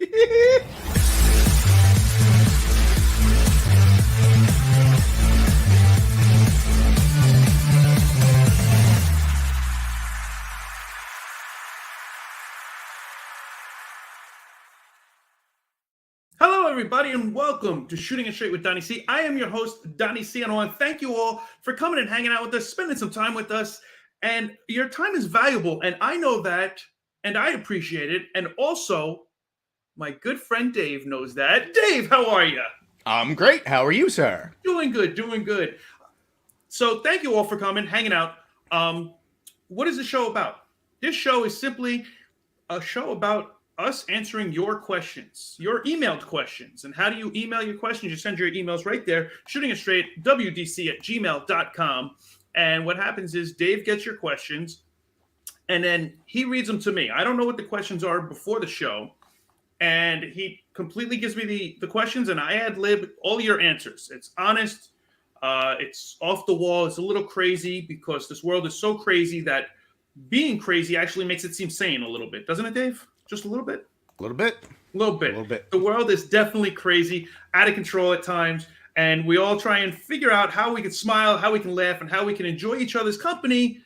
Hello, everybody, and welcome to Shooting It Straight with Donnie C. I am your host, Donnie C, and I want to thank you all for coming and hanging out with us, spending some time with us. And your time is valuable, and I know that, and I appreciate it. And also, my good friend Dave knows that. Dave, how are you? I'm great. How are you, sir? Doing good, doing good. So thank you all for coming, hanging out. What is the show about? This show is simply a show about us answering your questions, your emailed questions. And how do you email your questions? You send your emails right there, shootingitstraight@wdc@gmail.com. And what happens is Dave gets your questions, and then he reads them to me. I don't know what the questions are before the show. And he completely gives me the questions, and I ad-lib all your answers. It's honest. It's off the wall. It's a little crazy because this world is so crazy that being crazy actually makes it seem sane a little bit. Doesn't it, Dave? Just a little bit? A little bit. A little bit. A little bit. The world is definitely crazy, out of control at times, and we all try and figure out how we can smile, how we can laugh, and how we can enjoy each other's company.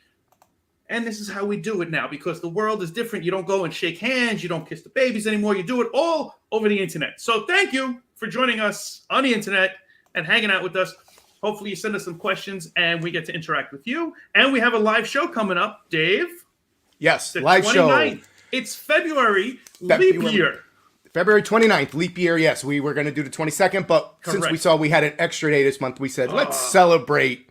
And this is how we do it now because the world is different. You don't go and shake hands. You don't kiss the babies anymore. You do it all over the internet. So thank you for joining us on the internet and hanging out with us. Hopefully you send us some questions and we get to interact with you. And we have a live show coming up, Dave. Yes, The live 29th. show. It's February, leap year. February 29th, leap year. Yes, we were going to do the 22nd, but since we saw we had an extra day this month, we said, let's celebrate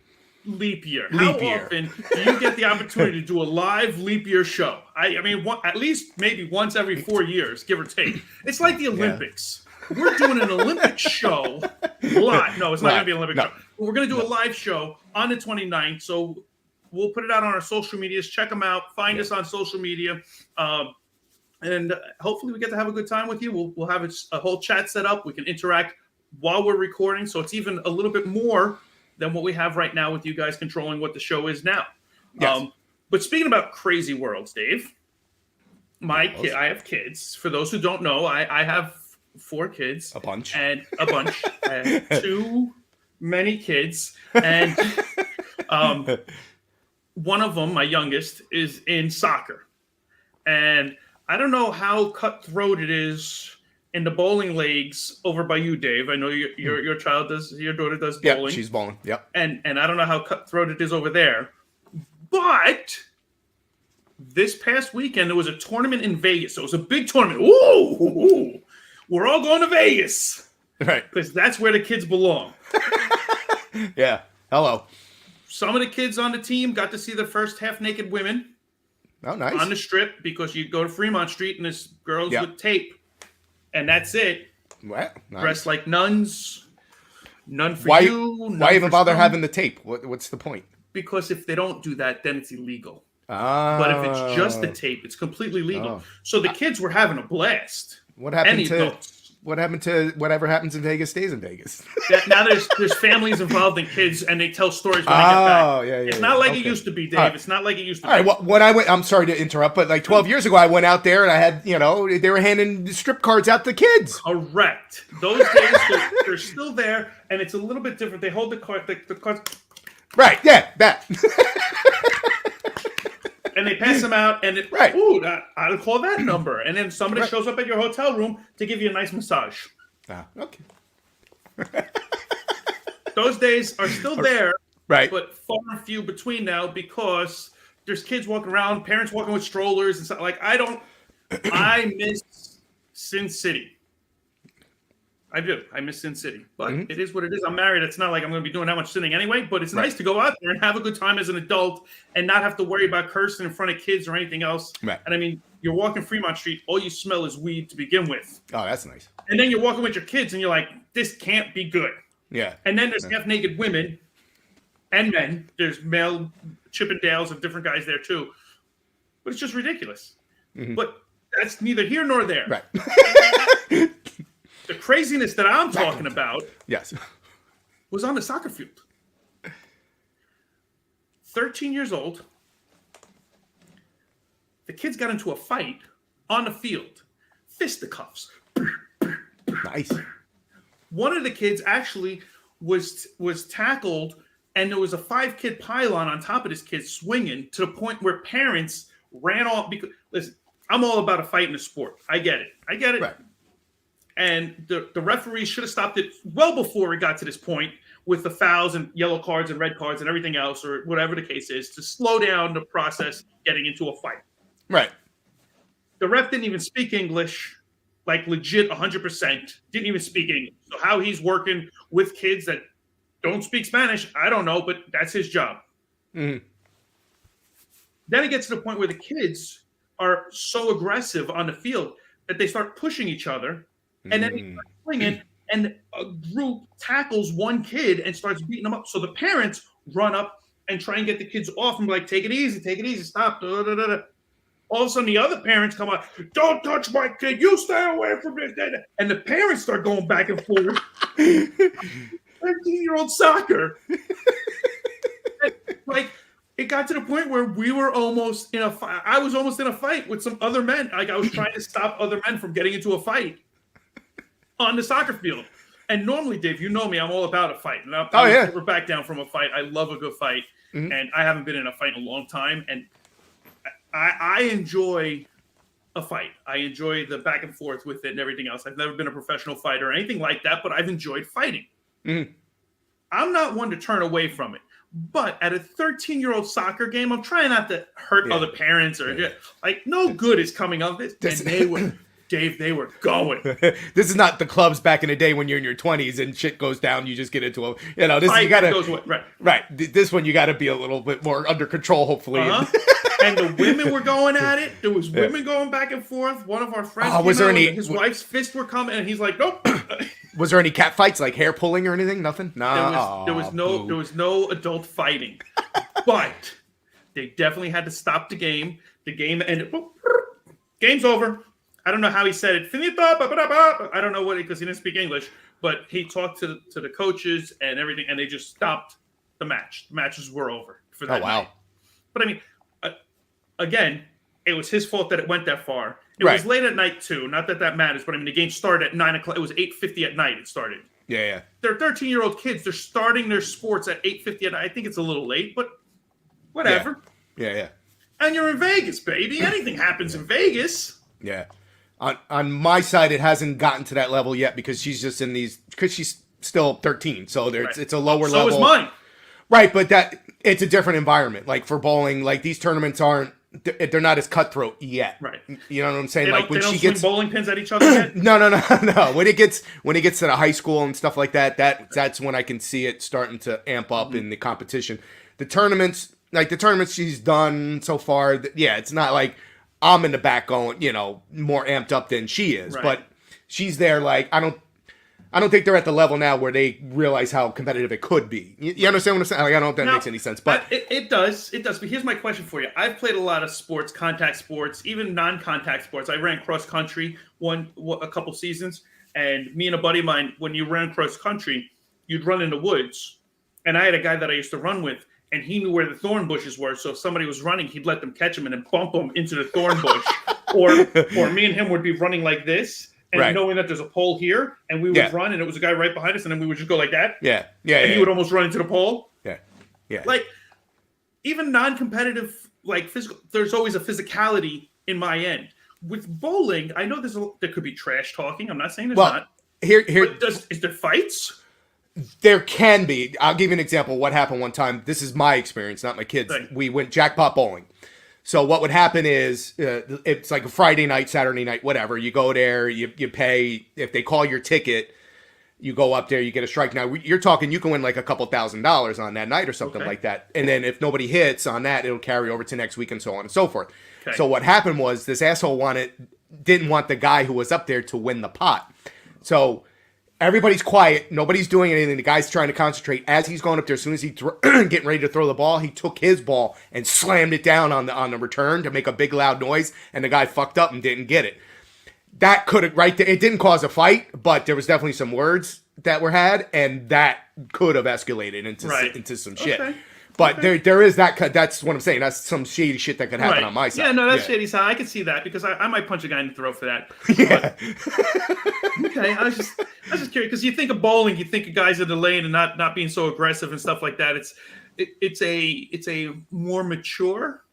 leap year. Leap How year. often do you get the opportunity to do a live leap year show? I mean, at least maybe once every 4 years, give or take. It's like the Olympics. We're doing an Olympic show live. No, it's not going to be an Olympic show. We're going to do a live show on the 29th. So we'll put it out on our social medias. Check them out. Find us on social media. And hopefully we get to have a good time with you. We'll have a whole chat set up. We can interact while we're recording. So it's even a little bit more than what we have right now with you guys controlling what the show is now. Yes. But speaking about crazy worlds, Dave, I have kids. For those who don't know, I have 4 kids. A bunch. And too many kids. And one of them, my youngest, is in soccer. And I don't know how cutthroat it is in the bowling leagues over by you, Dave. I know your daughter does bowling. Yeah, she's bowling. Yep. And I don't know how cutthroat it is over there. But this past weekend, there was a tournament in Vegas. So it was a big tournament. Ooh, we're all going to Vegas. Right. Because that's where the kids belong. Yeah. Hello. Some of the kids on the team got to see the first half-naked women. Oh, nice. On the strip, because you go to Fremont Street and there's girls with tape. And that's it. Well, nice. Dressed like nuns. None for you. Why even bother having the tape? What's the point? Because if they don't do that, then it's illegal. Oh. But if it's just the tape, it's completely legal. So the kids were having a blast. What happened to whatever happens in Vegas stays in Vegas? Now there's families involved in kids, and they tell stories when they get back. Yeah. It's not like it used to be, Dave. Right. It's not like it used to be. All right. Well, when I went, I'm sorry to interrupt, but like 12 years ago, I went out there and I had, they were handing strip cards out to kids. Correct. Those days, they're still there, and it's a little bit different. They hold the cards. Right. Yeah. That. And they pass them out, and I'll call that number. And then somebody shows up at your hotel room to give you a nice massage. Okay. Those days are still there, right? But far and few between now because there's kids walking around, parents walking with strollers and stuff. Like I miss Sin City. I do. I miss Sin City, but it is what it is. I'm married. It's not like I'm going to be doing that much sinning anyway, but it's nice to go out there and have a good time as an adult and not have to worry about cursing in front of kids or anything else. Right. And I mean, you're walking Fremont Street, all you smell is weed to begin with. Oh, that's nice. And then you're walking with your kids and you're like, this can't be good. Yeah. And then there's half-naked women and men. There's male Chippendales of different guys there too. But it's just ridiculous. But that's neither here nor there. Right. The craziness that I'm talking about was on the soccer field. 13 years old. The kids got into a fight on the field. Fisticuffs. Nice. One of the kids actually was tackled, and there was a 5-kid pylon on top of this kid swinging to the point where parents ran off. Because listen, I'm all about a fight in a sport. I get it. Right. And the referee should have stopped it well before it got to this point with the fouls and yellow cards and red cards and everything else, or whatever the case is, to slow down the process of getting into a fight. Right. The ref didn't even speak English, like legit 100%. Didn't even speak English. So how he's working with kids that don't speak Spanish, I don't know, but that's his job. Mm-hmm. Then it gets to the point where the kids are so aggressive on the field that they start pushing each other, and then they start swinging, and a group tackles one kid and starts beating them up. So the parents run up and try and get the kids off and be like, take it easy, stop. Da, da, da, da. All of a sudden, the other parents come out, don't touch my kid, you stay away from this. And the parents start going back and forth. 13-year-old soccer. Like, it got to the point where we were almost in a fight. I was almost in a fight with some other men. Like, I was trying to stop other men from getting into a fight on the soccer field. And normally, Dave, you know me, I'm all about a fight. And I never back down from a fight. I love a good fight. Mm-hmm. And I haven't been in a fight in a long time. And I enjoy a fight. I enjoy the back and forth with it and everything else. I've never been a professional fighter or anything like that, but I've enjoyed fighting. Mm-hmm. I'm not one to turn away from it. But at a 13-year-old soccer game, I'm trying not to hurt other parents or like no good is coming of it. And they were, Dave, they were going. This is not the clubs back in the day when you're in your 20s and shit goes down. You just get into a, this fight you gotta goes away. right. This one you got to be a little bit more under control, hopefully. And the women were going at it. There was women going back and forth. One of our friends, his wife's fists were coming, and he's like, "Nope." Was there any cat fights, like hair pulling or anything? Nothing. No. There was no adult fighting, but they definitely had to stop the game. The game ended. Game's over. I don't know how he said it. Finito. I don't know what because he didn't speak English, but he talked to the coaches and everything, and they just stopped the match. The matches were over for that night. But I mean. Again, it was his fault that it went that far. It was late at night too. Not that matters, but I mean the game started at 9:00. It was 8:50 at night. It started. Yeah. They're 13-year-old kids. They're starting their sports at 8:50 at night. I think it's a little late, but whatever. Yeah. And you're in Vegas, baby. Anything happens in Vegas. Yeah. On my side, it hasn't gotten to that level yet because she's just in these because she's still 13, so it's a lower level. So is mine. Right, but it's a different environment. Like for bowling, like these tournaments they're not as cutthroat yet. Right. You know what I'm saying? Like when she gets bowling pins at each other yet? No. When it gets to the high school and stuff like that's when I can see it starting to amp up in the competition. The tournaments she's done so far, it's not like I'm in the back going, more amped up than she is. Right. But she's there like I don't think they're at the level now where they realize how competitive it could be. You understand what I'm saying? Like, I don't know if that makes any sense. But it does. It does. But here's my question for you. I've played a lot of sports, contact sports, even non-contact sports. I ran cross country a couple seasons. And me and a buddy of mine, when you ran cross country, you'd run in the woods. And I had a guy that I used to run with, and he knew where the thorn bushes were. So if somebody was running, he'd let them catch him and then bump them into the thorn bush. or me and him would be running like this. And knowing that there's a pole here, and we would run, and it was a guy right behind us, and then we would just go like that. And he would almost run into the pole. Yeah. Like, even non-competitive, like physical, there's always a physicality in my end. With bowling, I know there could be trash talking. I'm not saying there's not. But is there fights? There can be. I'll give you an example. What happened one time? This is my experience, not my kids. Right. We went jackpot bowling. So what would happen is it's like a Friday night, Saturday night, whatever. You go there, you pay. If they call your ticket, you go up there, you get a strike. Now, you're talking you can win like a couple $1,000s on that night or something like that. And then if nobody hits on that, it'll carry over to next week and so on and so forth. Okay. So what happened was this asshole didn't want the guy who was up there to win the pot. So everybody's quiet. Nobody's doing anything. The guy's trying to concentrate. As he's going up there, as soon as he's getting ready to throw the ball, he took his ball and slammed it down on the return to make a big loud noise, and the guy fucked up and didn't get it. That could have, right there, it didn't cause a fight, but there was definitely some words that were had, and that could have escalated into some shit. But there is that. That's what I'm saying. That's some shady shit that could happen on my side. Yeah, no, that's shady side. I can see that because I might punch a guy in the throat for that. Yeah. Okay, I was just curious because you think of bowling, you think of guys in the lane and not being so aggressive and stuff like that. It's a more mature,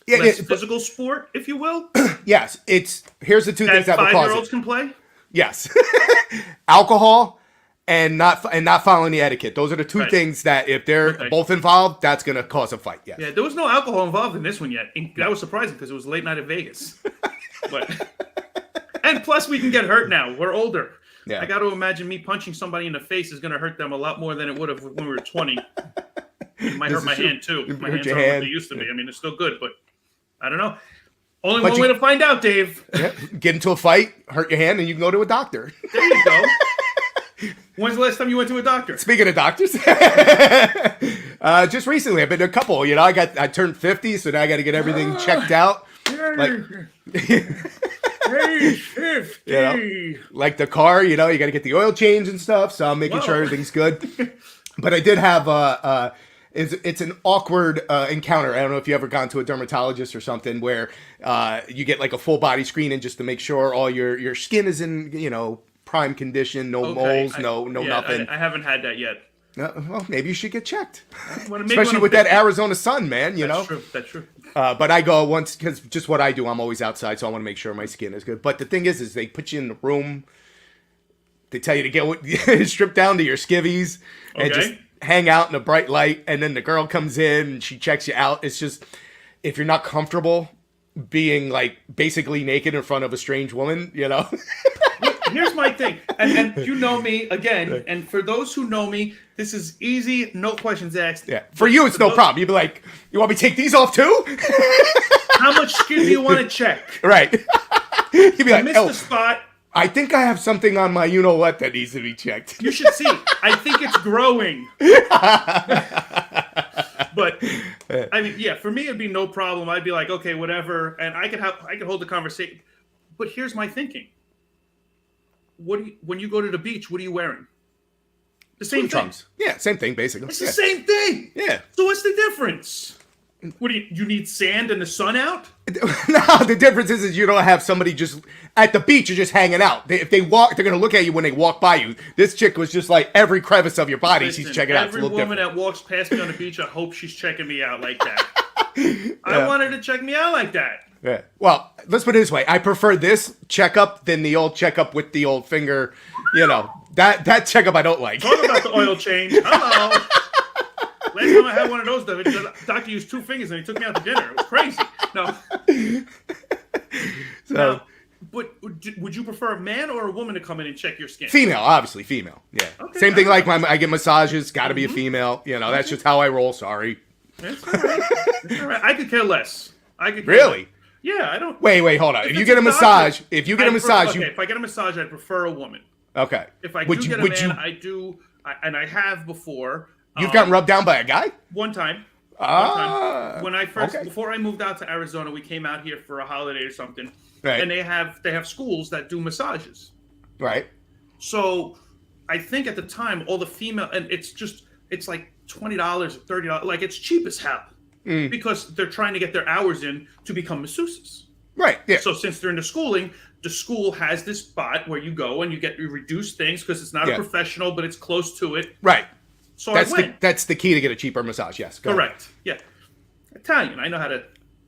less physical sport, if you will. Yes, here's the two things that would cause it. 5-year-olds can play. Yes, alcohol and not following the etiquette. Those are the two things that if they're both involved, that's going to cause a fight. Yes. Yeah, there was no alcohol involved in this one yet. That was surprising because it was late night at Vegas. And plus, we can get hurt now. We're older. Yeah. I got to imagine me punching somebody in the face is going to hurt them a lot more than it would have when we were 20. It might hurt my hand too. My hands aren't what they used to be. I mean, they're still good, but I don't know. Only one way to find out, Dave. Yeah, get into a fight, hurt your hand, and you can go to a doctor. There you go. When's the last time you went to a doctor? Speaking of doctors, just recently. I've been to a couple. You know, I turned 50, so now I got to get everything checked out. Like the car, you got to get the oil change and stuff. So I'm making sure everything's good. But I did have it's an awkward encounter. I don't know if you ever gone to a dermatologist or something where you get like a full body screening just to make sure all your skin is in prime condition, no moles, no nothing. I haven't had that yet. Well, maybe you should get checked, especially with that Arizona sun, man. That's true. That's true. But I go once because just what I do, I'm always outside, so I want to make sure my skin is good. But the thing is they put you in the room. They tell you to get stripped down to your skivvies and just hang out in a bright light. And then the girl comes in and she checks you out. It's just if you're not comfortable being like basically naked in front of a strange woman, Here's my thing, and you know me again. And for those who know me, this is easy, no questions asked. Yeah, for you, it's no problem. You'd be like, "You want me to take these off too?" How much skin do you want to check? Right. You'd be like, "Oh, the spot." I think I have something on my you-know-what that needs to be checked. You should see. I think it's growing. But I mean, yeah, for me it'd be no problem. I'd be like, okay, whatever, and I could hold the conversation. But here's my thinking. When you go to the beach, what are you wearing? The same thing. Trunks. Yeah, same thing basically. It's the same thing. Yeah. So what's the difference? What do you need sand and the sun out? No, the difference is you don't have somebody just at the beach. You're just hanging out. If they walk, they're gonna look at you when they walk by you. This chick was just like every crevice of your body. Listen, she's checking out. Every woman that walks past me on the beach, I hope she's checking me out like that. I want her to check me out like that. Yeah. Well, let's put it this way. I prefer this checkup than the old checkup with the old finger. That checkup I don't like. Talk about the oil change. Hello. Last time I had one of those, the doctor used 2 fingers and he took me out to dinner. It was crazy. No. Now, but would you prefer a man or a woman to come in and check your skin? Female, obviously female. Yeah. Okay, same thing like I get massages. Got to be a female. That's just how I roll. Sorry. That's all right. That's all right. I could care less. Really? Yeah, I don't. Wait, hold on. If you get a massage, if I get a massage, I'd prefer a woman. Okay. If I get a man, I do, and I have before. You've gotten rubbed down by a guy? One time. When I first, before I moved out to Arizona, we came out here for a holiday or something, right? And they have schools that do massages, right? So I think at the time, all the female, and it's like $20 or $30, like it's cheap as hell. Because they're trying to get their hours in to become masseuses. Right, yeah. So since they're into schooling, the school has this spot where you go and you get reduced things because it's not a professional, but it's close to it. Right. So I went. That's the key to get a cheaper massage, yes. Correct. Yeah. Italian. I know how to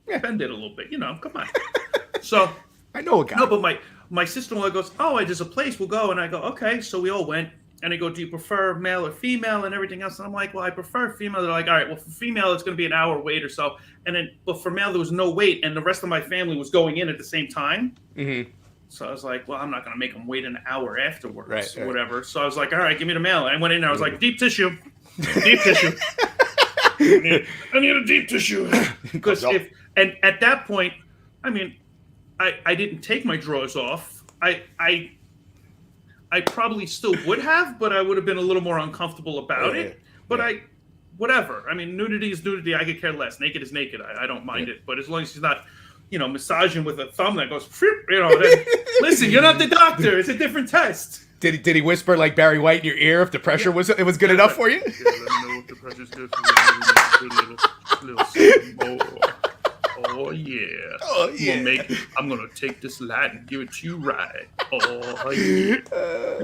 bend it a little bit. Come on. So I know a guy. No, but my sister-in-law goes, oh, there's a place, we'll go. And I go, okay. So we all went. And they go, do you prefer male or female and everything else? And I'm like, well, I prefer female. They're like, all right, well, for female, it's going to be an hour wait or so. But for male, there was no wait. And the rest of my family was going in at the same time. Mm-hmm. So I was like, well, I'm not going to make them wait an hour afterwards or whatever. So I was like, all right, give me the male. And I went in and I was like, deep tissue. Deep tissue. I need a deep tissue. Because and at that point, I mean, I didn't take my drawers off. I probably still would have, but I would have been a little more uncomfortable about it. But whatever. I mean, nudity is nudity. I could care less. Naked is naked. I don't mind it. But as long as he's not, massaging with a thumb that goes, then, listen, you're not the doctor. It's a different test. Did he whisper like Barry White in your ear if the pressure was good enough for you? The pressure's good for you. Little something more. Oh yeah. Oh yeah. I'm gonna take this light and give it to you right. Oh yeah.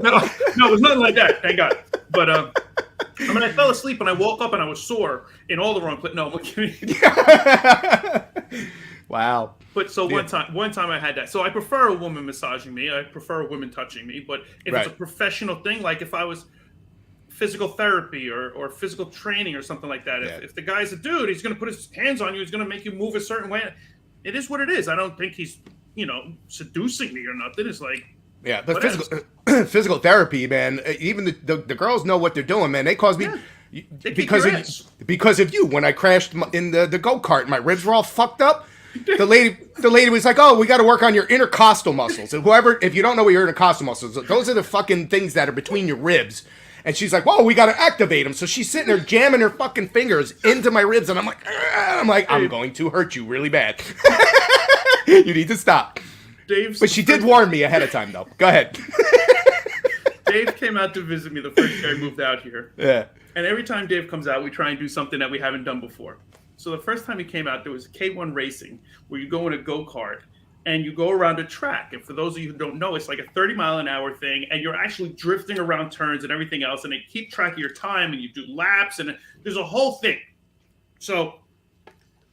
No, it was nothing like that. Thank God. But I mean, I fell asleep and I woke up and I was sore in all the wrong places. No, I'm kidding. Wow. But so one time I had that. So I prefer a woman massaging me. I prefer a woman touching me. But if it's a professional thing, like if I was physical therapy or physical training or something like that, if the guy's a dude, he's going to put his hands on you. He's going to make you move a certain way. It is what it is. I don't think he's, seducing me or nothing. It's like, yeah, but physical therapy, man. Even the girls know what they're doing, man. They cause me because of you. When I crashed in the go-kart, my ribs were all fucked up. The lady was like, "Oh, we got to work on your intercostal muscles." And if you don't know what your intercostal muscles, those are the fucking things that are between your ribs. And she's like, "Whoa, we got to activate them." So she's sitting there jamming her fucking fingers into my ribs, and I'm like, "I'm going to hurt you really bad. You need to stop." But she did warn me ahead of time, though. Go ahead. Dave came out to visit me the first year I moved out here. Yeah. And every time Dave comes out, we try and do something that we haven't done before. So the first time he came out, there was K1 Racing, where you go in a go-kart and you go around a track. And for those of you who don't know, it's like a 30-mile-an-hour thing, and you're actually drifting around turns and everything else, and they keep track of your time, and you do laps, and there's a whole thing. So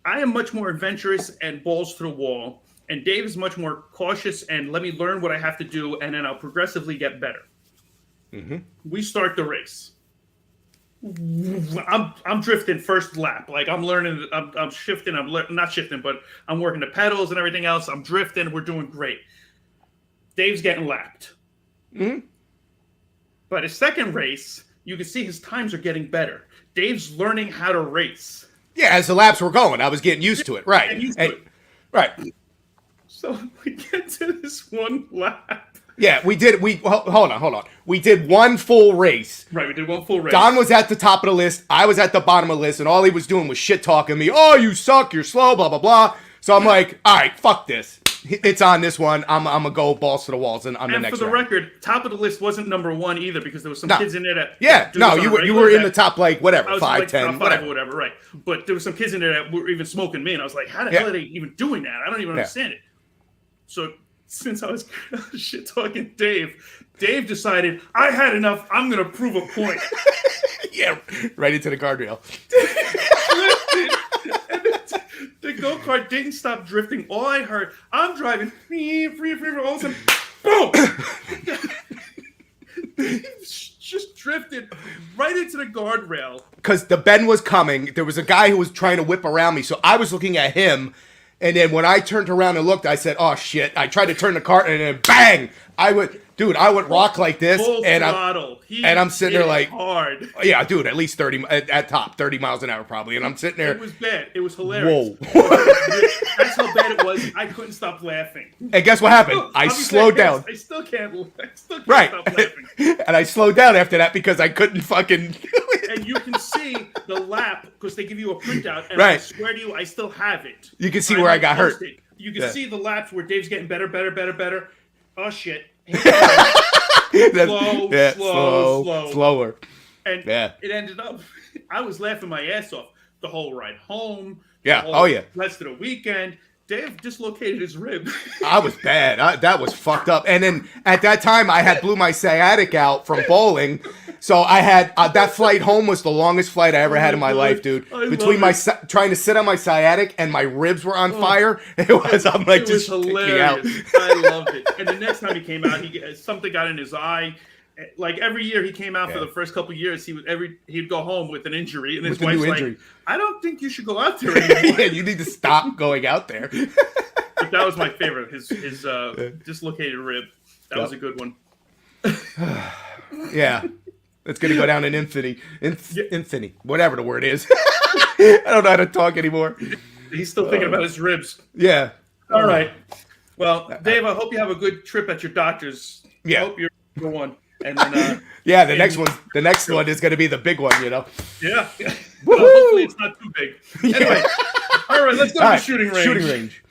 I am much more adventurous and balls to the wall, and Dave is much more cautious and let me learn what I have to do, and then I'll progressively get better. Mm-hmm. We start the race. I'm drifting first lap. Like I'm learning, I'm shifting, not shifting, but I'm working the pedals and everything else. I'm drifting. We're doing great. Dave's getting lapped. Mm-hmm. But his second race, you can see his times are getting better. Dave's learning how to race. Yeah, as the laps were going, I was getting used to it. Right. Right. So we get to this one lap. Yeah, we did. Hold on. We did one full race. Right, we did one full race. Don was at the top of the list. I was at the bottom of the list, and all he was doing was shit talking me. Oh, you suck. You're slow. Blah blah blah. So I'm like, all right, fuck this. It's on this one. I'm gonna go balls to the walls, and I'm the next. And for the record, top of the list wasn't number one either because there was some kids in there that. Yeah, no, you were in the top like whatever, 5, like 10, top 5 or whatever, right? But there was some kids in there that were even smoking me, and I was like, how the hell are they even doing that? I don't even understand it. So. Since I was shit talking Dave decided I had enough. I'm gonna prove a point. Yeah, right into the guardrail. The go-kart didn't stop drifting. All I heard, I'm driving, free, all of a sudden, boom! Just drifted right into the guardrail. Because the bend was coming. There was a guy who was trying to whip around me, so I was looking at him. And then when I turned around and looked, I said, "Oh shit!" I tried to turn the car, and then bang! I went rock like this, and I'm sitting there like, hard. Yeah, dude, at least 30 at top, 30 miles an hour probably, and I'm sitting there. It was bad. It was hilarious. Whoa! That's how bad it was. I couldn't stop laughing. And guess what happened? I slowed down. I still can't stop laughing. And I slowed down after that because I couldn't fucking. And you can see the lap because they give you a printout, and I swear to you, I still have it. You can see where I got hurt. You can see the laps where Dave's getting better. Oh shit! Slower. And it ended up, I was laughing my ass off the whole ride home. Yeah. Rest of the weekend. Dave dislocated his rib. I was bad. That was fucked up. And then at that time, I had blew my sciatic out from bowling. So I had that flight home was the longest flight I ever had in my life, dude. Between trying to sit on my sciatic and my ribs were on fire, it was just hilarious. Me out. I loved it. And the next time he came out, something got in his eye. Like every year he came out for the first couple of years, he'd go home with an injury, and his wife's like, "I don't think you should go out there anymore." Yeah, you need to stop going out there. But that was my favorite. His dislocated rib. That was a good one. Yeah, it's gonna go down in infamy, whatever the word is. I don't know how to talk anymore. He's still thinking about his ribs. Yeah. All right. Well, Dave, I hope you have a good trip at your doctor's. Yeah. I hope you're the one. And then, the next one is going to be the big one, Yeah. Well, hopefully it's not too big. Anyway, all right, let's go to the shooting range. Shooting range.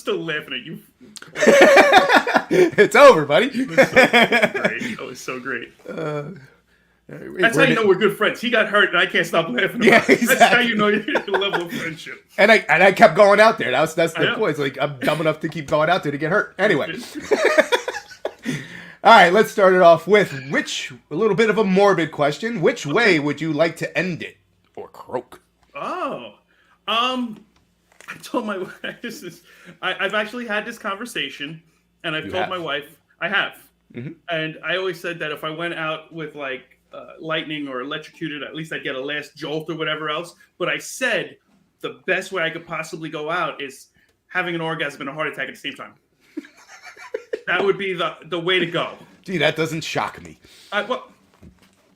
still laughing at you. It's over, buddy. That was so great. That's how you know we're good friends. He got hurt, and I can't stop laughing. About it. That's how you know your level of friendship. And I kept going out there. That's the point. It's like I'm dumb enough to keep going out there to get hurt. Anyway. All right, let's start it off with a little bit of a morbid question. Which way would you like to end it or croak? Oh, I told my wife I've actually had this conversation, and I've told my wife I have, and I always said that if I went out with like lightning or electrocuted, at least I'd get a last jolt or whatever else. But I said the best way I could possibly go out is having an orgasm and a heart attack at the same time. That would be the way to go. Gee, that doesn't shock me. Well,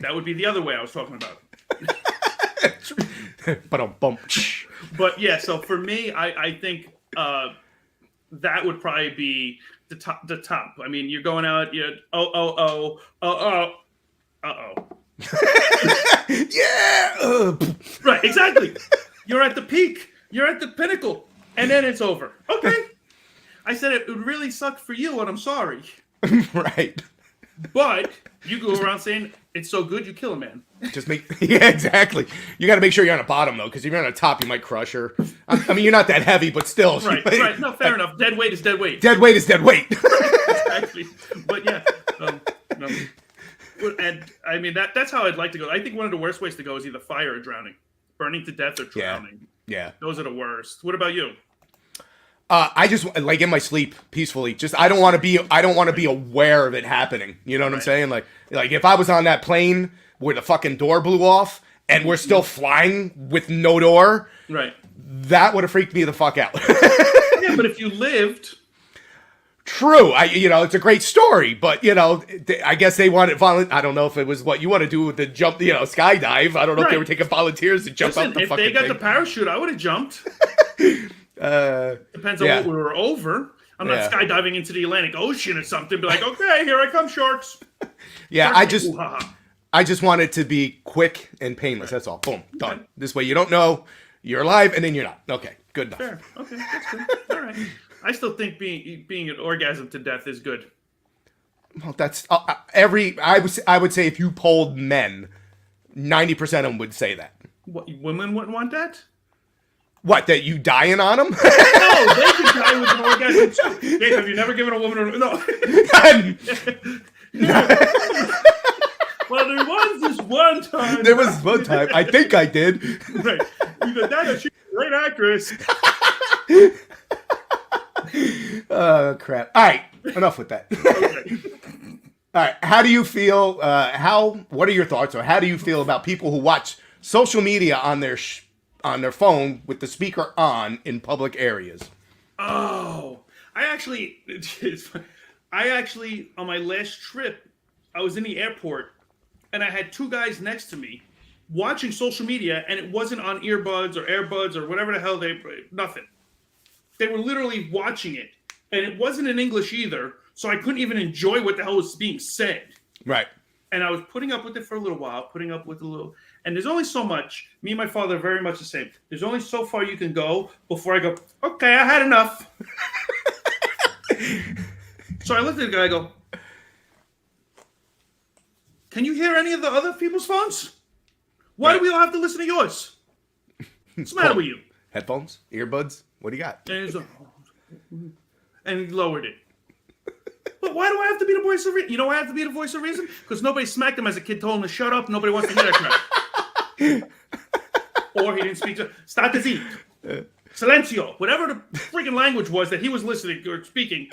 that would be the other way I was talking about. But yeah, so for me, I think that would probably be the top. I mean, you're going out, yeah. Right, exactly. You're at the peak. You're at the pinnacle, and then it's over. Okay. I said it would really suck for you, and I'm sorry. Right. But you go around saying it's so good you kill a man. Yeah, exactly. You got to make sure you're on the bottom though, because if you're on the top, you might crush her. I mean, you're not that heavy, but still. Right. No, fair enough. Dead weight is dead weight. Dead weight is dead weight. Exactly. But yeah, no. And I mean that's how I'd like to go. I think one of the worst ways to go is either fire or drowning, burning to death or drowning. Yeah. Those are the worst. What about you? I just like in my sleep peacefully. Just I don't want to be aware of it happening. You know what I'm saying? Like if I was on that plane where the fucking door blew off and we're still flying with no door, right? That would have freaked me the fuck out. Yeah, but if you lived. True, it's a great story, but I guess they wanted I don't know if it was what you want to do with the jump, skydive. I don't know if they were taking volunteers to jump out the fucking thing. If they got the parachute, I would have jumped. Depends on what we were over. I'm not skydiving into the Atlantic Ocean or something. Be like, okay, here I come, sharks. Yeah, I just want it to be quick and painless. That's all. Boom, done. Okay. This way you don't know you're alive and then you're not. Okay, good enough. Fair. Okay, that's good. All right. I still think being an orgasm to death is good. Well, that's I would say if you polled men, 90% of them would say that. What, women wouldn't want that? What, that you dying on them? No, they could die with an orgasm too. Dave, have you never given a woman no? Well, there was this one time. There was one time. I think I did. Right. Either that or she's a great actress. Oh, crap. All right. Enough with that. Okay. All right. How do you feel? What are your thoughts, or how do you feel about people who watch social media on their phone with the speaker on in public areas? Oh, I actually, on my last trip, I was in the airport and I had two guys next to me watching social media, and it wasn't on earbuds or AirBuds or whatever the hell nothing. They were literally watching it, and it wasn't in English either, so I couldn't even enjoy what the hell was being said. Right. And I was putting up with it for a little while, and there's only so much. Me and my father are very much the same. There's only so far you can go before I go, okay, I had enough. So I looked at the guy, I go, can you hear any of the other people's phones? Why do we all have to listen to yours? What's the matter with you? Headphones? Earbuds? What do you got? And he lowered it. But why do I have to be the voice of reason? You know why I have to be the voice of reason? Because nobody smacked him as a kid, told him to shut up. Nobody wants to hear that crap. Or he didn't speak to... State zitto. Silencio. Whatever the freaking language was that he was listening or speaking.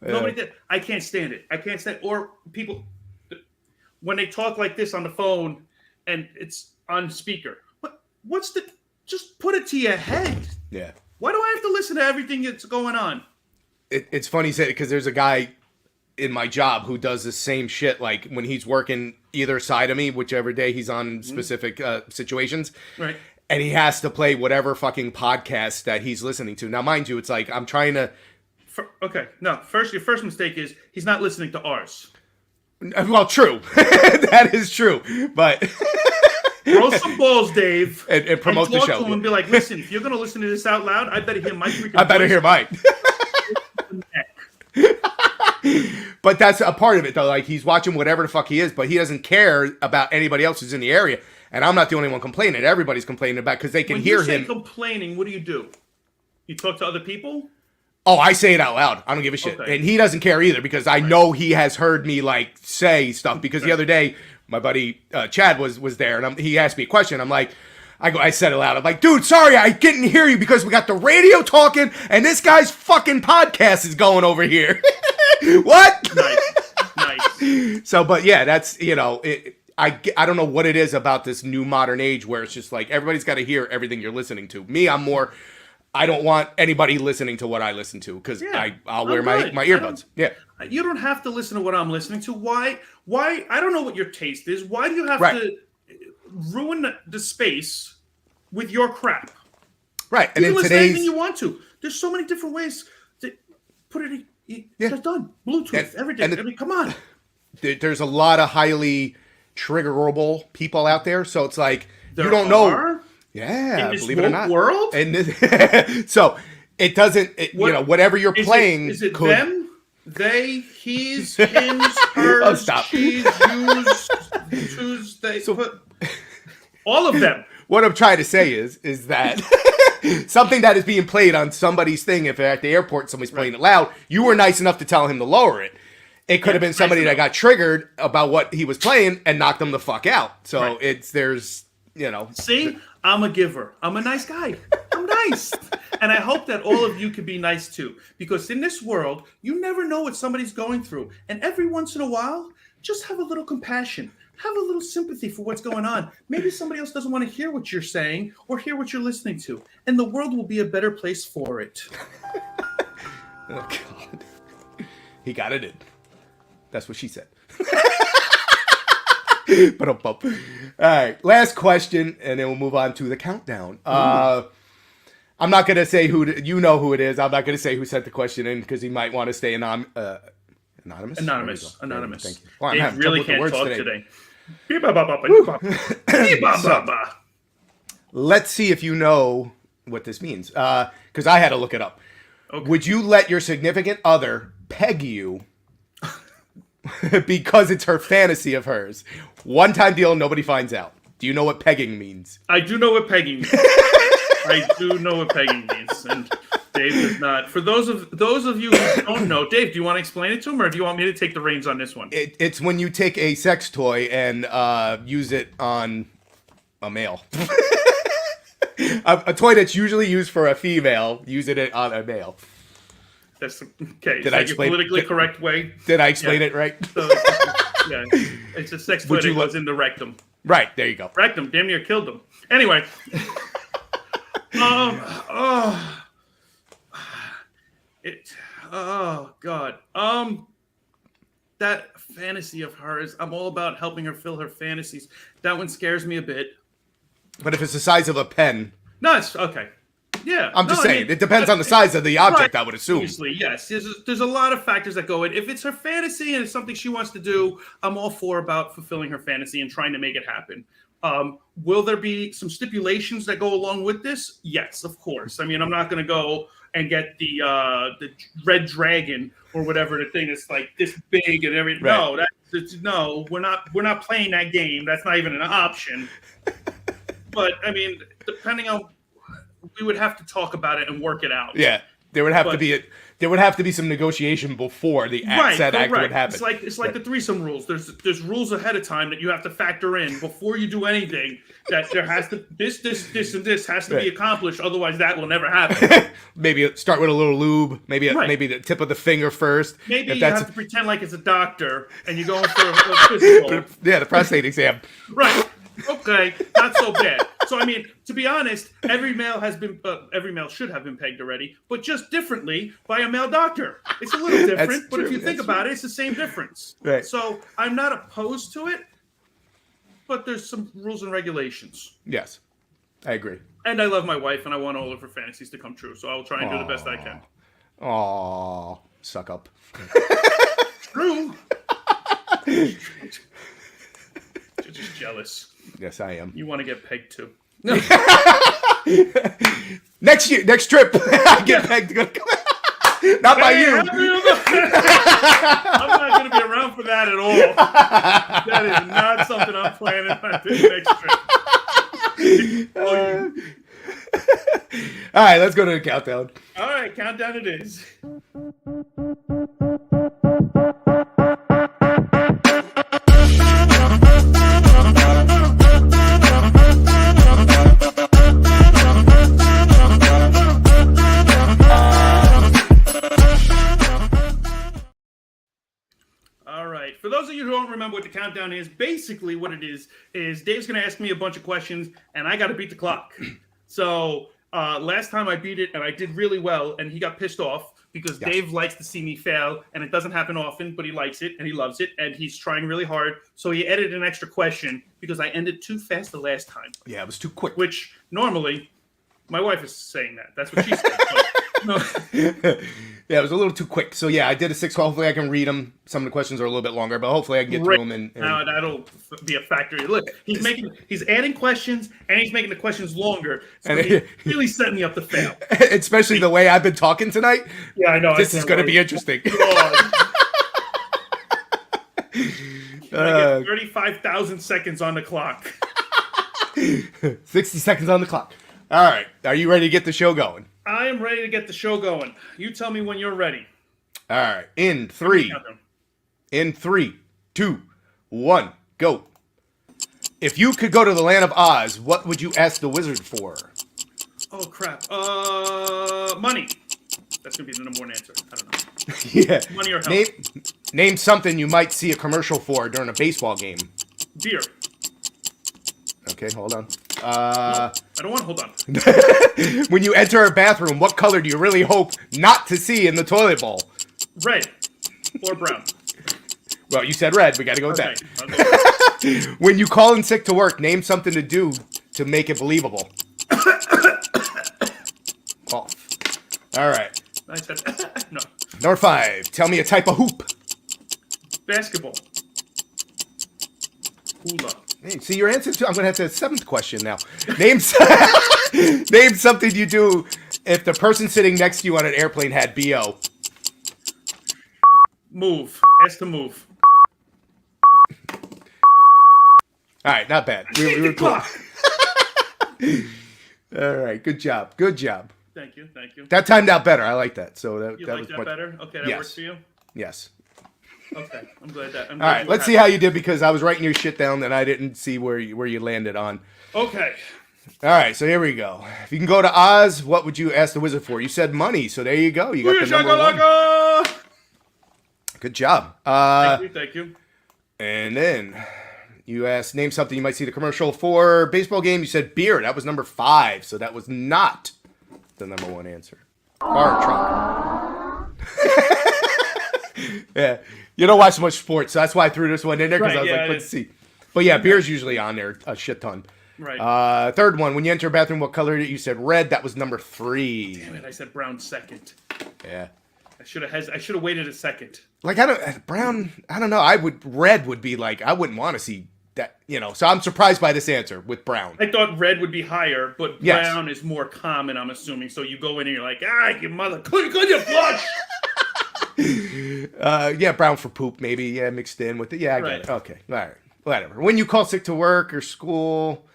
Nobody did. I can't stand it. Or people... When they talk like this on the phone and it's on speaker. What's the... Just put it to your head. Yeah. Why do I have to listen to everything that's going on? It's funny you say it, because there's a guy in my job who does the same shit. Like when he's working either side of me, whichever day he's on specific situations. Right. And he has to play whatever fucking podcast that he's listening to. Now, mind you, it's like I'm trying to... Okay. No, your first mistake is he's not listening to ours. Well, true. That is true. But... Grow some balls, Dave, and promote the talk show. to him and be like, listen, if you're going to listen to this out loud, I better hear my freaking I better hear mine. But that's a part of it, though. Like, he's watching whatever the fuck he is, but he doesn't care about anybody else who's in the area. And I'm not the only one complaining. Everybody's complaining about because they can hear him. When you say complaining, what do? You talk to other people? Oh, I say it out loud. I don't give a shit. Okay. And he doesn't care either because I know he has heard me, like, say stuff. Because the other day, my buddy Chad was there, and he asked me a question. I'm like, I said it loud. I'm like, dude, sorry, I didn't hear you because we got the radio talking, and this guy's fucking podcast is going over here. What? Nice. So, but yeah, that's, you know, I don't know what it is about this new modern age where it's just like everybody's got to hear everything you're listening to. Me, I'm more, I don't want anybody listening to what I listen to because I'll wear my earbuds. Yeah. You don't have to listen to what I'm listening to. Why? I don't know what your taste is. Why do you have to ruin the space with your crap? Right. And you can listen to anything you want to. There's so many different ways to put it. It's done. Bluetooth, everything. I mean, come on. There's a lot of highly triggerable people out there, so it's like you don't know. Yeah, in this believe it or not. World. And so it doesn't. You know, whatever you're playing. Is it them? They, he's, hims, hers, she's, yous, twos, they. All of them. What I'm trying to say is that something that is being played on somebody's thing, if at the airport somebody's playing it loud, you were nice enough to tell him to lower it. It could have been somebody that got triggered about what he was playing and knocked them the fuck out. So there's, you know. See, I'm a giver. I'm a nice guy. I'm nice. And I hope that all of you can be nice too. Because in this world, you never know what somebody's going through. And every once in a while, just have a little compassion. Have a little sympathy for what's going on. Maybe somebody else doesn't want to hear what you're saying or hear what you're listening to. And the world will be a better place for it. Oh, God. He got it in. That's what she said. But all right, last question, and then we'll move on to the countdown. I'm not going to say you know who it is. I'm not going to say who sent the question in because he might want to stay anonymous. Anonymous. Thank you. Well, Dave really can't talk today. Let's see if you know what this means. Because I had to look it up. Okay. Would you let your significant other peg you because it's her fantasy of hers? One-time deal, nobody finds out. Do you know what pegging means? I do know what pegging means. I do know what pegging means. And Dave does not. For those of you who don't know, Dave, do you want to explain it to him, or do you want me to take the reins on this one? It's when you take a sex toy and use it on a male. a toy that's usually used for a female, using it on a male. That's okay. Did I explain the politically correct way? Did I explain it right? So, yeah, it's a sex toy that goes in the rectum. Right, there you go. Rectum, damn near killed them. Anyway. God. That fantasy of hers, I'm all about helping her fill her fantasies. That one scares me a bit. But if it's the size of a pen. No, it's okay. Yeah. I'm just saying, it depends on the size of the object, I would assume. Obviously, yes. There's a lot of factors that go in. If it's her fantasy and it's something she wants to do, I'm all for about fulfilling her fantasy and trying to make it happen. Will there be some stipulations that go along with this? Yes, of course. I mean, I'm not going to go and get the red dragon or whatever the thing is like this big and everything. Right. No, we're not playing that game. That's not even an option. But I mean, depending on, we would have to talk about it and work it out. Yeah, there would have to be some negotiation before the act would happen. It's like the threesome rules. There's rules ahead of time that you have to factor in before you do anything. That there has to this and this has to be accomplished. Otherwise, that will never happen. Maybe start with a little lube. Maybe the tip of the finger first. Maybe you have to pretend like it's a doctor and you're going for a physical. Yeah, the prostate exam. Right. Okay, not so bad. So I mean, to be honest, every male should have been pegged already, but just differently by a male doctor. It's a little different, but if you think about it, it's the same difference. Right. So I'm not opposed to it, but there's some rules and regulations. Yes, I agree. And I love my wife, and I want all of her fantasies to come true. So I will try and do the best I can. Aw, suck up. True. just jealous. Yes, I am. You want to get pegged too. Next trip, I get pegged to go. Not by you. I'm not going to be around for that at all. That is not something I'm planning on this next trip. All right, let's go to the countdown. All right, countdown it is. All right. For those of you who don't remember what the countdown is, basically what it is Dave's going to ask me a bunch of questions, and I got to beat the clock. So last time I beat it, and I did really well, and he got pissed off because Dave likes to see me fail, and it doesn't happen often, but he likes it, and he loves it, and he's trying really hard. So he added an extra question because I ended too fast the last time. Yeah, it was too quick. Which normally, my wife is saying that. That's what she said. No. Yeah, it was a little too quick. So yeah, I did a 6. Hopefully I can read them. Some of the questions are a little bit longer, but hopefully I can get through them. And now that'll be a factor. Look, he's adding questions and he's making the questions longer. So he's really setting me up to fail. Especially the way I've been talking tonight. Yeah, I know. This is going to be interesting. 35,000 seconds on the clock. 60 seconds on the clock. All right. Are you ready to get the show going? I am ready to get the show going. You tell me when you're ready. All right. In 3, 2, 1, go. If you could go to the land of Oz, what would you ask the wizard for? Oh, crap. Money. That's going to be the number one answer. I don't know. Yeah. Money or health. Name something you might see a commercial for during a baseball game. Beer. Okay, hold on. No, I don't want to hold on. When you enter a bathroom, what color do you really hope not to see in the toilet bowl? Red or brown. Well, you said red. We got to go with Okay, that. When you call in sick to work, name something to do to make it believable. Cough. All right. I said no. Number 5. Tell me a type of hoop. Basketball. Hula. Hey, see your answer to. I'm going to have the 7th question now. Name something you do if the person sitting next to you on an airplane had BO. Move. Ask to move. All right, not bad. We were close. All right, good job. Good job. Thank you. Thank you. That timed out better. I like that. So that You that like was that much better? Okay, that works for you? Yes. Okay, I'm glad that. All right, let's see how you did because I was writing your shit down and I didn't see where you landed on. Okay. All right, so here we go. If you can go to Oz, what would you ask the wizard for? You said money, so there you go. You got the number 1. Good job. Thank you. And then you asked, name something you might see the commercial for baseball game. You said beer. That was number 5, so that was not the number 1 answer. Car truck. Yeah. You don't watch much sports, so that's why I threw this one in there, because I was like, let's see. But yeah, beer's usually on there a shit ton. Right. 3rd one, when you enter a bathroom, what color did you said red? That was number 3. Damn it, I said brown second. Yeah. I should have waited a second. Like, brown, I don't know. Red would be like, I wouldn't want to see that, so I'm surprised by this answer with brown. I thought red would be higher, but brown is more common, I'm assuming. So you go in and you're like, you mother, could you flush? Yeah, brown for poop, maybe. Yeah, mixed in with it. Yeah, I get it. Okay, all right, whatever. When you call sick to work or school,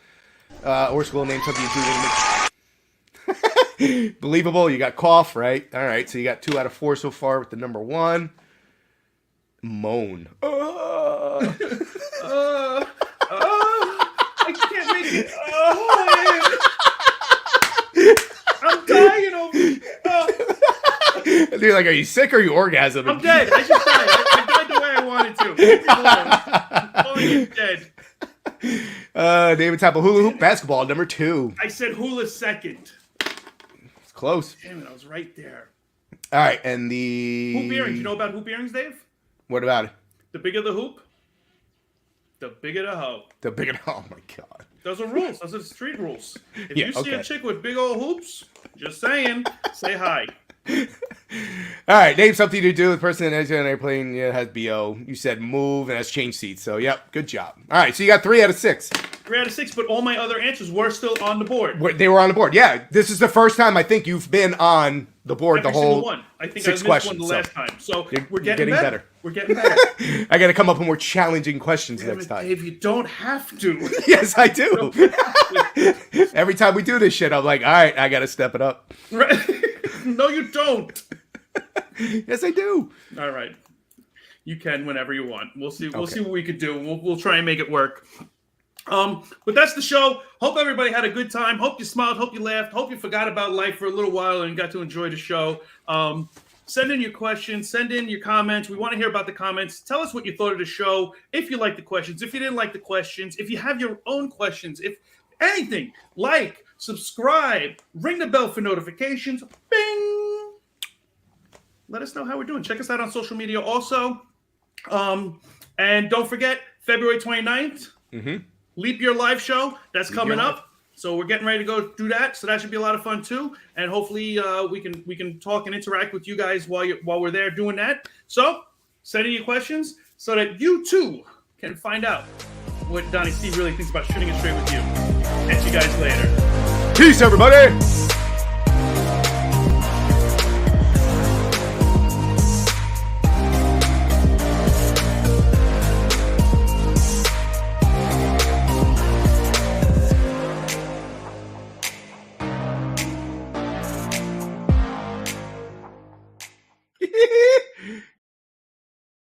name something you do to make believable. You got cough, right? All right, so you got 2 out of 4 so far with the number 1. Moan. I can't make it. I'm dying over here. You're like, are you sick or are you orgasming? I'm dead. I just died. I died the way I wanted to. I'm dead. David type of hula hoop basketball, number 2. I said hula second. It's close. Damn it, I was right there. All right, and the Hoop earrings. You know about hoop earrings, Dave? What about it? The bigger the hoop, the bigger the hoe. The bigger. Oh my god. Those are rules. Those are street rules. If Yeah, you see a chick with big old hoops, just saying, say hi. All right, name something to do with the person that has an airplane has BO. You said move and has change seats. So, yep, good job. All right, so you got 3 out of 6. 3 out of 6, but all my other answers were still on the board. They were on the board. Yeah, this is the first time I think you've been on the board Every the whole one. I think 6 I missed questions. one the last time. So we're getting better. We're getting better. I got to come up with more challenging questions next time. Dave, you don't have to. Yes, I do. Every time we do this shit, I'm like, all right, I got to step it up. Right. No, you don't. Yes, I do. All right. You can whenever you want. We'll see. We'll see what we could do. We'll try and make it work. But that's the show. Hope everybody had a good time. Hope you smiled. Hope you laughed. Hope you forgot about life for a little while and got to enjoy the show. Send in your questions. Send in your comments. We want to hear about the comments. Tell us what you thought of the show. If you liked the questions. If you didn't like the questions. If you have your own questions. If anything, like, subscribe, ring the bell for notifications. Bing! Let us know how we're doing. Check us out on social media also. And don't forget, February 29th, Leap Year Live Show. That's coming up. So we're getting ready to go do that. So that should be a lot of fun too. And hopefully we can talk and interact with you guys while we're there doing that. So send in your questions so that you too can find out what Donnie Steve really thinks about shooting it straight with you. Catch you guys later. Peace, everybody.